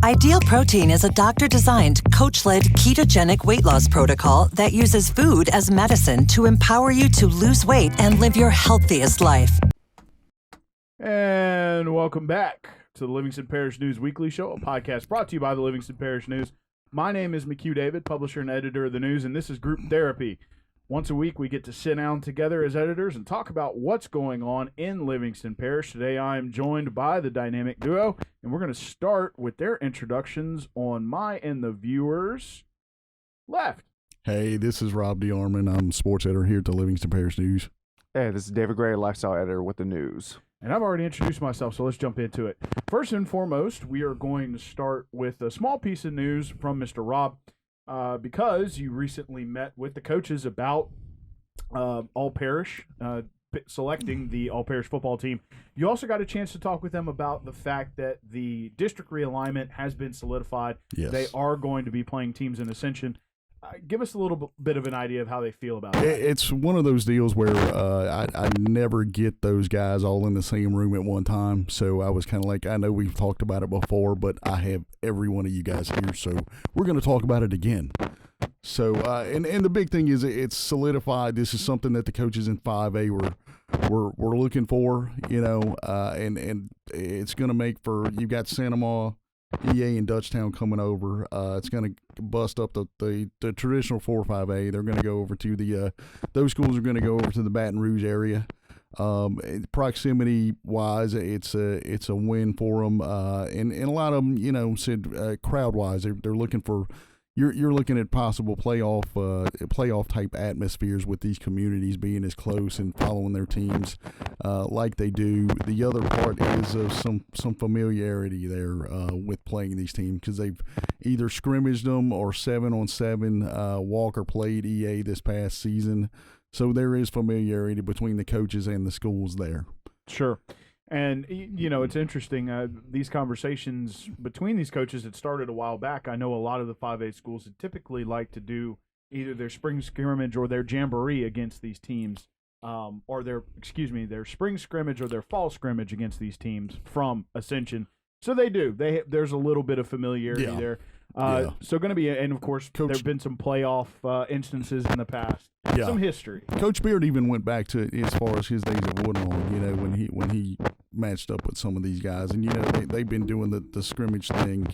Ideal Protein is a doctor-designed, coach-led ketogenic weight loss protocol that uses food as medicine to empower you to lose weight and live your healthiest life. And welcome back to the Livingston Parish News Weekly Show, a podcast brought to you by the Livingston Parish News. My name is McHugh David, publisher and editor of the news, and this is Group Therapy. Once a week, we get to sit down together as editors and talk about what's going on in Livingston Parish. Today, I am joined by the dynamic duo, and we're going to start with their introductions on my and the viewers' left. Hey, this is Rob DeArmond. I'm sports editor here at the Livingston Parish News. Hey, this is David Gray, lifestyle editor with the news. And I've already introduced myself, so let's jump into it. First and foremost, we are going to start with a small piece of news from Mr. Rob. Because you recently met with the coaches about All Parish, selecting the All Parish football team. You also got a chance to talk with them about the fact that the district realignment has been solidified. Yes. They are going to be playing teams in Ascension. Give us a little bit of an idea of how they feel about it. It's one of those deals where I never get those guys all in the same room at one time. So I was kind of like, I know we've talked about it before, but I have every one of you guys here. So we're going to talk about it again. So, and the big thing is it's solidified. This is something that the coaches in 5A were looking for, you know, and it's going to make for, you've got Sanamaw, EA and Dutchtown coming over. It's going to bust up the traditional 4-5A. They're going to go over to those schools are going to go over to the Baton Rouge area. Proximity wise, it's a win for them. And a lot of them, you know, said crowd wise, they're looking for. You're looking at possible playoff type atmospheres with these communities being as close and following their teams like they do. The other part is some familiarity there with playing these teams because they've either scrimmaged them or 7-on-7. Walker played EA this past season, so there is familiarity between the coaches and the schools there. Sure. And, you know, it's interesting, these conversations between these coaches, it started a while back. I know a lot of the 5A schools would typically like to do either their spring scrimmage or their jamboree against these teams, or their spring scrimmage or their fall scrimmage against these teams from Ascension. So they do. There's a little bit of familiarity there. So going to be, and of course, there have been some playoff instances in the past. Yeah. Some history. Coach Beard even went back to as far as his days at Woodlawn, you know, when he matched up with some of these guys. And, you know, they've been doing the scrimmage thing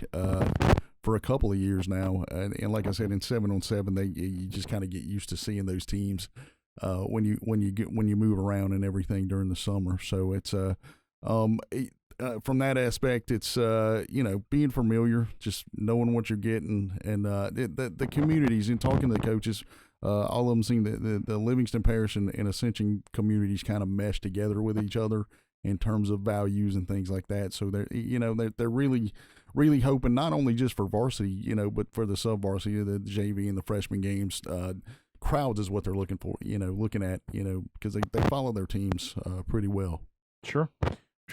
for a couple of years now. And like I said, in 7-on-7, you just kind of get used to seeing those teams when you move around and everything during the summer. So it's from that aspect, it's you know, being familiar, just knowing what you're getting, and the communities and talking to the coaches. All of them seeing the Livingston Parish and Ascension communities kind of mesh together with each other in terms of values and things like that. So they're really hoping not only just for varsity, you know, but for the sub varsity, the JV and the freshman games. Crowds is what they're looking for, you know, because they follow their teams pretty well. Sure.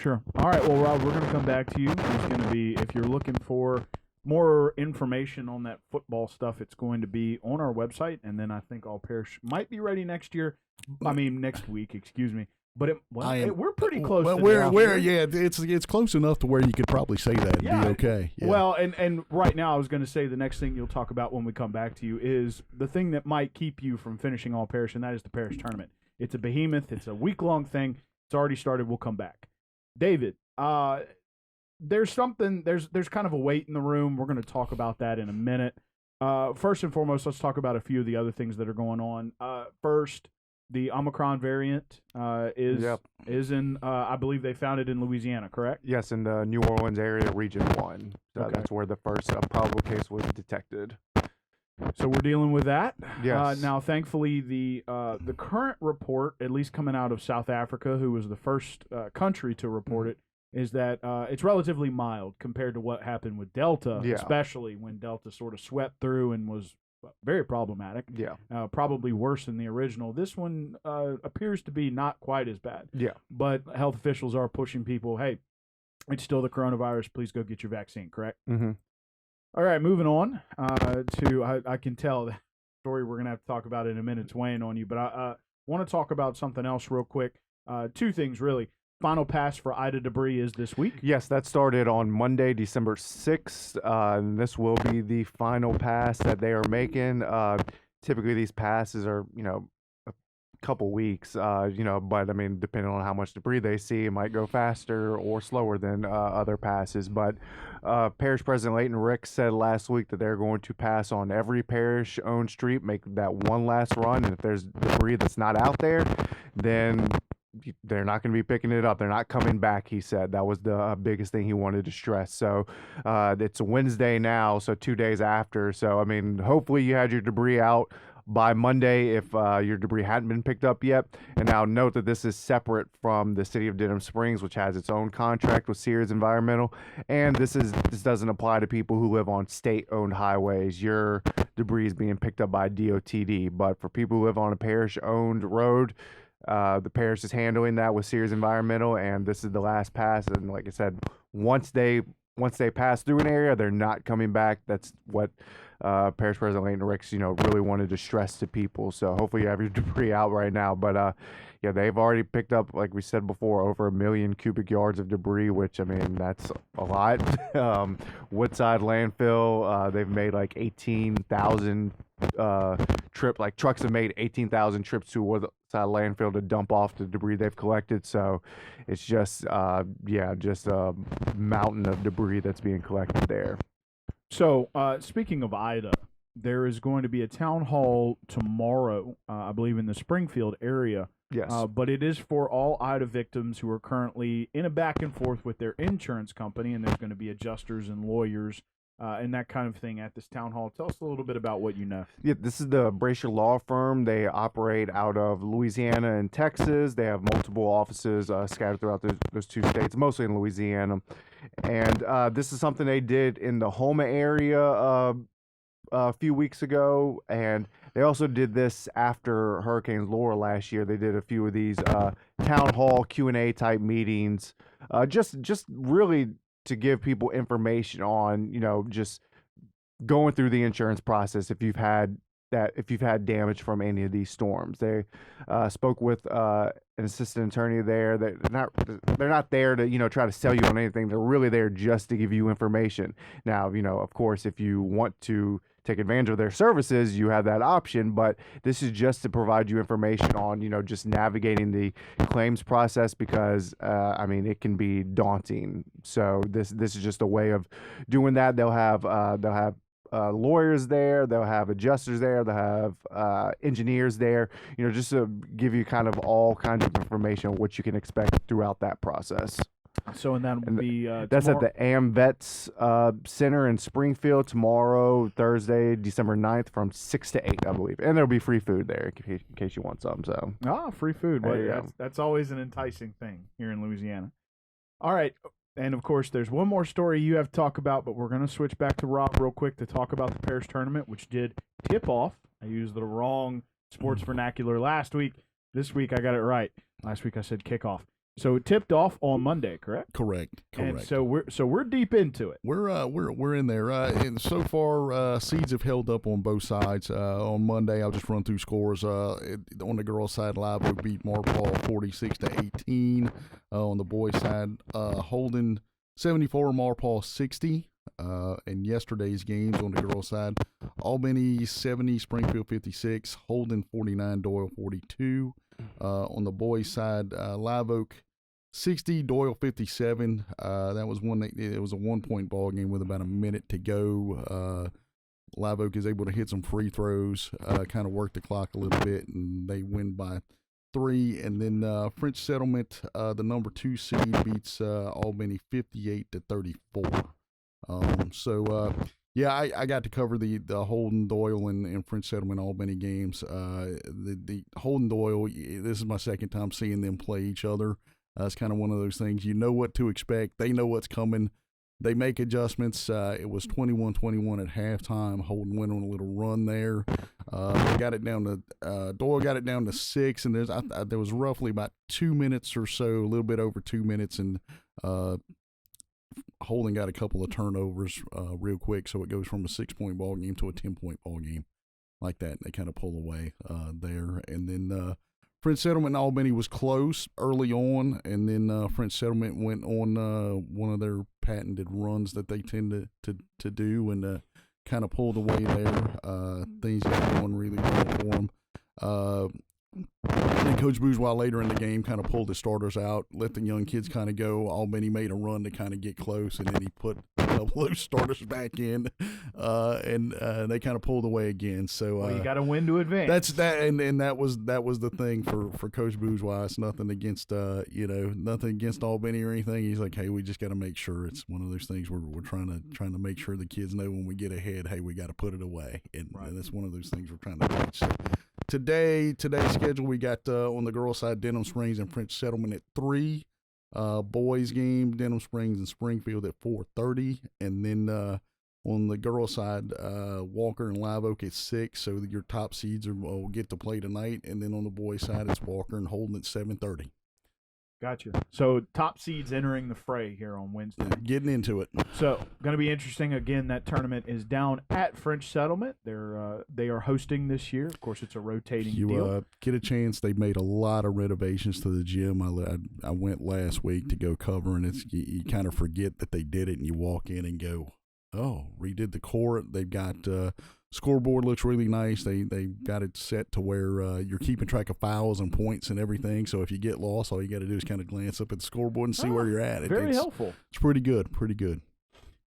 All right. Well, Rob, we're going to come back to you. It's going to be, if you're looking for more information on that football stuff, it's going to be on our website, and then I think All Parish might be ready next week, excuse me. But we're pretty close. Well, it's close enough to where you could probably say that and be okay. Yeah. Well, and right now I was going to say the next thing you'll talk about when we come back to you is the thing that might keep you from finishing All Parish, and that is the Parish Tournament. It's a behemoth. It's a week-long thing. It's already started. We'll come back. David, there's kind of a weight in the room. We're going to talk about that in a minute. First and foremost, let's talk about a few of the other things that are going on. First, the Omicron variant is in, I believe they found it in Louisiana, correct? Yes, in the New Orleans area, Region 1. Okay. That's where the first probable case was detected. So we're dealing with that. Yes. Now, thankfully, the current report, at least coming out of South Africa, who was the first country to report it, is that it's relatively mild compared to what happened with Delta, especially when Delta sort of swept through and was very problematic. Yeah. Probably worse than the original. This one appears to be not quite as bad. Yeah. But health officials are pushing people, hey, it's still the coronavirus. Please go get your vaccine, correct? Mm-hmm. All right, moving on to I can tell that story we're going to have to talk about in a minute's weighing on you, but I want to talk about something else real quick. Two things, really. final pass for Ida debris is this week. Yes, that started on Monday, December 6th. And this will be the final pass that they are making. Typically, these passes are, a couple weeks, but I mean, depending on how much debris they see, it might go faster or slower than other passes. But Parish President Leighton Ricks said last week that they're going to pass on every parish-owned street, make that one last run, and if there's debris that's not out there, then they're not going to be picking it up. They're not coming back, he said. That was the biggest thing he wanted to stress. So it's Wednesday now, so 2 days after. So, I mean, hopefully you had your debris out by Monday if your debris hadn't been picked up yet. And now note that this is separate from the city of Denham Springs, which has its own contract with Sears Environmental. And this doesn't apply to people who live on state-owned highways. Your debris is being picked up by DOTD. But for people who live on a parish-owned road, the parish is handling that with Sears Environmental, and this is the last pass. And like I said, once they pass through an area, they're not coming back. That's what Parish President Leighton Ricks, really wanted to stress to people. So hopefully you have your debris out right now. But yeah, they've already picked up, like we said before, over 1 million cubic yards of debris, which, I mean, that's a lot. Woodside landfill, they've made like 18,000 trucks have made 18,000 trips to Woodside landfill to dump off the debris they've collected. So it's just a mountain of debris that's being collected there. So, speaking of Ida, there is going to be a town hall tomorrow, I believe, in the Springfield area. Yes. But it is for all Ida victims who are currently in a back and forth with their insurance company, and there's going to be adjusters and lawyers and that kind of thing at this town hall. Tell us a little bit about what you know. Yeah, this is the Brasher Law Firm. They operate out of Louisiana and Texas. They have multiple offices scattered throughout those two states, mostly in Louisiana. And this is something they did in the Houma area a few weeks ago, and they also did this after Hurricane Laura last year. They did a few of these town hall Q&A type meetings, just really to give people information on, just going through the insurance process if you've had damage from any of these storms. They spoke with an assistant attorney there. They're not there to try to sell you on anything. They're really there just to give you information. Now, of course, if you want to take advantage of their services, you have that option, but this is just to provide you information on just navigating the claims process, because it can be daunting. So this is just a way of doing that. They'll have lawyers there, they'll have adjusters there, they'll have engineers there, just to give you kind of all kinds of information on what you can expect throughout that process. So, and that will be that's tomorrow? at the AmVets Center in Springfield tomorrow, Thursday, December 9th, from 6 to 8, I believe. And there'll be free food there in case you want some. So free food. Well, yeah. That's always an enticing thing here in Louisiana. All right. And, of course, there's one more story you have to talk about, but we're going to switch back to Rob real quick to talk about the parish tournament, which did tip off. I used the wrong sports vernacular last week. This week I got it right. Last week I said kickoff. So it tipped off on Monday, correct? Correct. And so we're deep into it. We're in there. And so far, seeds have held up on both sides. On Monday, I'll just run through scores. On the girls' side, Live Oak beat Marpaw 46-18. On the boys' side, Holden 74, Marpaw 60. And yesterday's games on the girls' side, Albany 70, Springfield 56, Holden 49, Doyle 42. On the boys' side, Live Oak 60, Doyle 57. That was it was a 1-point ball game with about a minute to go. Live Oak is able to hit some free throws, kind of work the clock a little bit, and they win by 3. And then French Settlement, the number 2 seed, beats Albany 58-34. Yeah, I got to cover the Holden, Doyle, and French Settlement Albany games. The Holden, Doyle, this is my second time seeing them play each other. It's kind of one of those things. You know what to expect. They know what's coming. They make adjustments. It was 21-21 at halftime. Holden went on a little run there. They got it down to Doyle got it down to 6, and there was roughly about 2 minutes or so, a little bit over 2 minutes, and Holden got a couple of turnovers real quick, so it goes from a 6-point ball game to a 10-point ball game like that. They kind of pull away there, and then French Settlement and Albany was close early on, and then French Settlement went on one of their patented runs that they tend to do, and kind of pulled away there. Things got going really well for them. And Coach Bourgeois later in the game kind of pulled the starters out, let the young kids kind of go. Albany made a run to kind of get close, and then he put a couple of those starters back in, and they kind of pulled away again. So you got to win to advance. That's that, and that was the thing for Coach Bourgeois. It's nothing against nothing against Albany or anything. He's like, hey, we just got to make sure. It's one of those things where we're trying to make sure the kids know when we get ahead, hey, we got to put it away, and that's one of those things we're trying to teach. So, today's schedule, we got on the girls' side, Denham Springs and French Settlement at 3. Boys game, Denham Springs and Springfield at 4:30, and then on the girls' side, Walker and Live Oak at 6. So your top seeds will get to play tonight, and then on the boys' side, it's Walker and Holden at 7:30. Gotcha. So top seeds entering the fray here on Wednesday. Getting into it. So going to be interesting. Again, that tournament is down at French Settlement. They are hosting this year. Of course, it's a rotating deal. You get a chance. They made a lot of renovations to the gym. I went last week to go cover, and you kind of forget that they did it, and you walk in and go, oh, redid the court. They've got scoreboard looks really nice. They got it set to where you're keeping track of fouls and points and everything. So if you get lost, all you got to do is kind of glance up at the scoreboard and see where you're at. Very helpful. It's pretty good. Pretty good.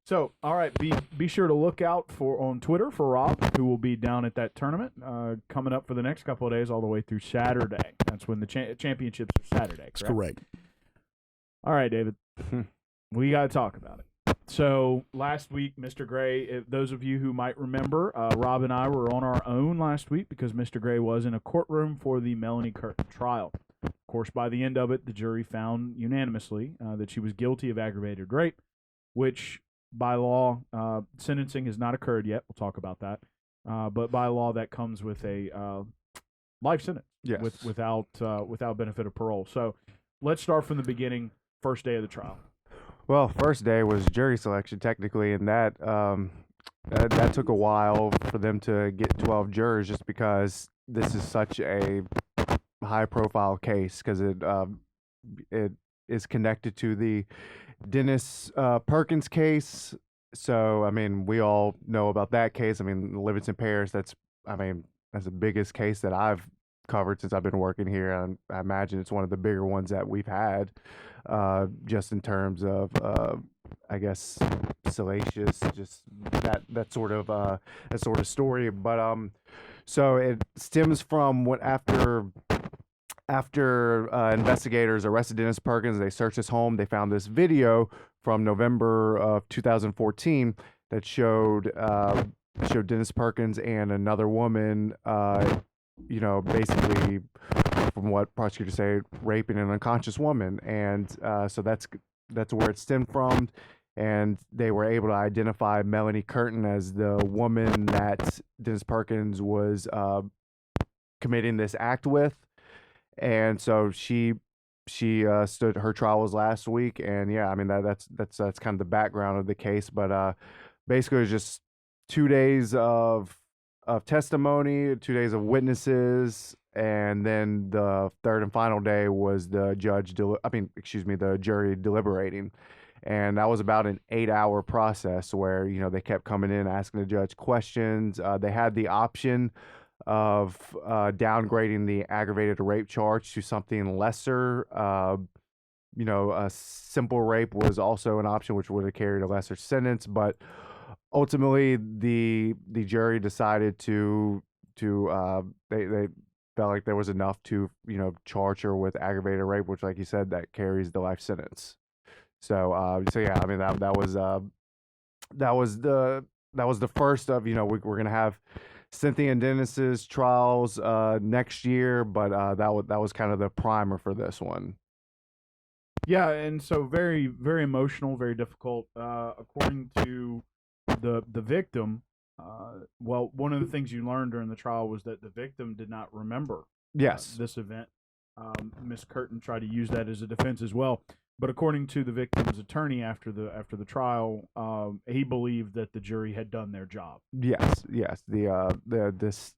So, all right, be sure to look out on Twitter for Rob, who will be down at that tournament coming up for the next couple of days, all the way through Saturday. That's when the championships are Saturday. Correct? That's correct. All right, David, we got to talk about it. So last week, Mr. Gray, those of you who might remember, Rob and I were on our own last week because Mr. Gray was in a courtroom for the Melanie Curtin trial. Of course, by the end of it, the jury found unanimously that she was guilty of aggravated rape, which by law, sentencing has not occurred yet. We'll talk about that. But by law, that comes with a life sentence without benefit of parole. So let's start from the beginning, first day of the trial. Well, first day was jury selection technically, and that took a while for them to get 12 jurors, just because this is such a high-profile case, because it is connected to the Dennis Perkins case. So, I mean, we all know about that case. I mean, Livingston Parish. That's the biggest case that I've covered since I've been working here. I imagine it's one of the bigger ones that we've had. Just in terms of, I guess, salacious, just that sort of story. But so it stems from what after investigators arrested Dennis Perkins, they searched his home. They found this video from November of 2014 that showed Dennis Perkins and another woman, basically, from what prosecutors say, raping an unconscious woman. And so that's where it stemmed from. And they were able to identify Melanie Curtin as the woman that Dennis Perkins was committing this act with. And so she stood, her trial was last week. And yeah, I mean, that's kind of the background of the case. But basically it was just 2 days of testimony, 2 days of witnesses, and then the third and final day was the the jury deliberating. And that was about an 8-hour process where, they kept coming in, asking the judge questions. They had the option of downgrading the aggravated rape charge to something lesser. A simple rape was also an option, which would have carried a lesser sentence. But ultimately, the jury decided they felt like there was enough to charge her with aggravated rape, which, like you said, that carries the life sentence. So yeah, I mean that was the first of we're gonna have Cynthia and Dennis's trials next year, but that was kind of the primer for this one. Yeah, and so very, very emotional, very difficult. According to the victim, one of the things you learned during the trial was that the victim did not remember this event. Miss Curtin tried to use that as a defense as well. But according to the victim's attorney after the trial, he believed that the jury had done their job. Yes. This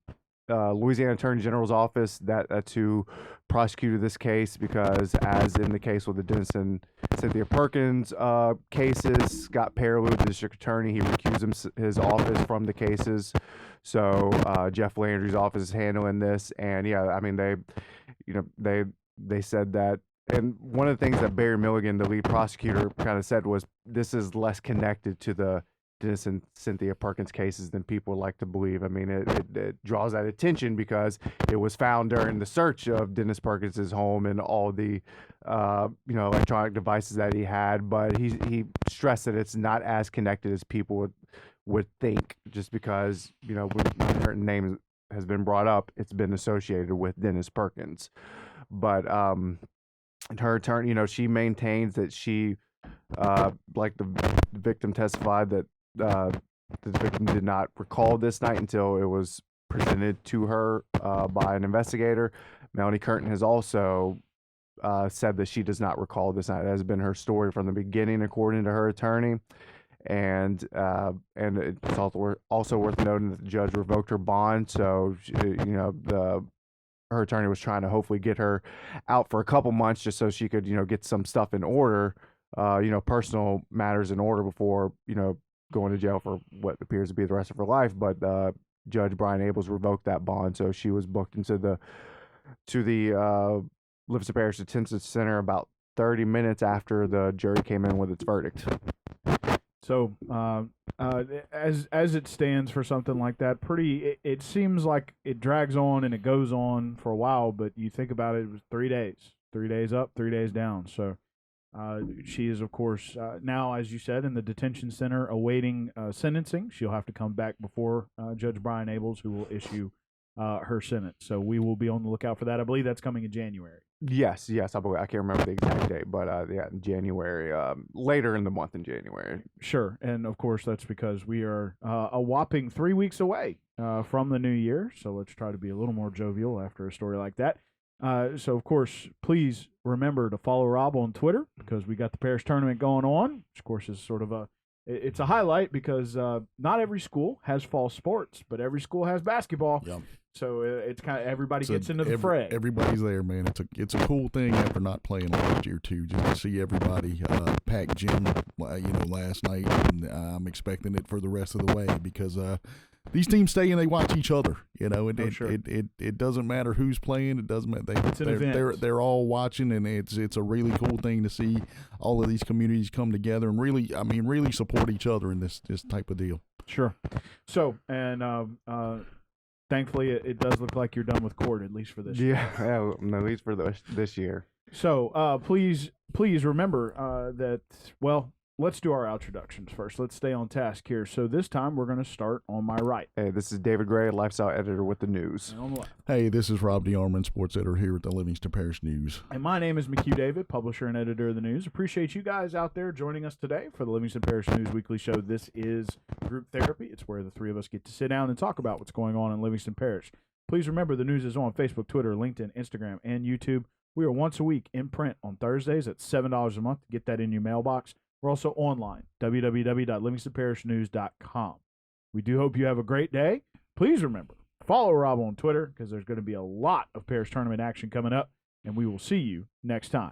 Louisiana Attorney General's office that's who prosecuted this case, because as in the case with the Dennis and Cynthia Perkins cases, Scott Perry, the district attorney, he recused his office from the cases. So Jeff Landry's office is handling this, and yeah, I mean they said that. And one of the things that Barry Milligan, the lead prosecutor, kind of said was this is less connected to the Dennis and Cynthia Perkins cases than people like to believe. I mean, it draws that attention because it was found during the search of Dennis Perkins's home and all the electronic devices that he had. But he stressed that it's not as connected as people would think, just because when her name has been brought up, it's been associated with Dennis Perkins. But her attorney, she maintains that she, like the victim testified, that the victim did not recall this night until it was presented to her by an investigator. Melanie Curtin has also said that she does not recall this night. That has been her story from the beginning, according to her attorney. And it's also worth noting that the judge revoked her bond. So her attorney was trying to hopefully get her out for a couple months just so she could get some stuff in order, personal matters in order before going to jail for what appears to be the rest of her life. But Judge Brian Abels revoked that bond, so she was booked into the Livingston Parish Detention Center about 30 minutes after the jury came in with its verdict. So as it stands for something like that, it seems like it drags on and it goes on for a while, but you think about it, it was 3 days up, 3 days down. So she is, of course, now, as you said, in the detention center awaiting sentencing. She'll have to come back before Judge Brian Abels, who will issue her sentence. So we will be on the lookout for that. I believe that's coming in January. Yes, I believe. I can't remember the exact date, but in January, later in the month in January. Sure, and of course that's because we are a whopping 3 weeks away from the new year. So let's try to be a little more jovial after a story like that. So of course, please remember to follow Rob on Twitter, because we got the parish tournament going on, which of course is sort of it's a highlight because not every school has fall sports, but every school has basketball. Yep. So it's kind of everybody gets into the fray. Everybody's there, man. It's a cool thing after not playing last year too, just to see everybody pack gym, last night, and I'm expecting it for the rest of the way because these teams stay and they watch each other. It doesn't matter who's playing. It doesn't matter. They're all watching, and it's a really cool thing to see all of these communities come together and really support each other in this type of deal. Sure. So thankfully, it does look like you're done with court, at least for this year. Yeah, at least for this year. So please remember that, let's do our introductions first. Let's stay on task here. So this time we're going to start on my right. Hey, this is David Gray, lifestyle editor with the News. And on the left. Hey, this is Rob DeArmond, sports editor here at the Livingston Parish News. And my name is McHugh David, publisher and editor of the News. Appreciate you guys out there joining us today for the Livingston Parish News Weekly Show. This is group therapy. It's where the three of us get to sit down and talk about what's going on in Livingston Parish. Please remember the News is on Facebook, Twitter, LinkedIn, Instagram, and YouTube. We are once a week in print on Thursdays at $7 a month to get that in your mailbox. We're also online, www.livingstonparishnews.com. We do hope you have a great day. Please remember, follow Rob on Twitter because there's going to be a lot of parish tournament action coming up, and we will see you next time.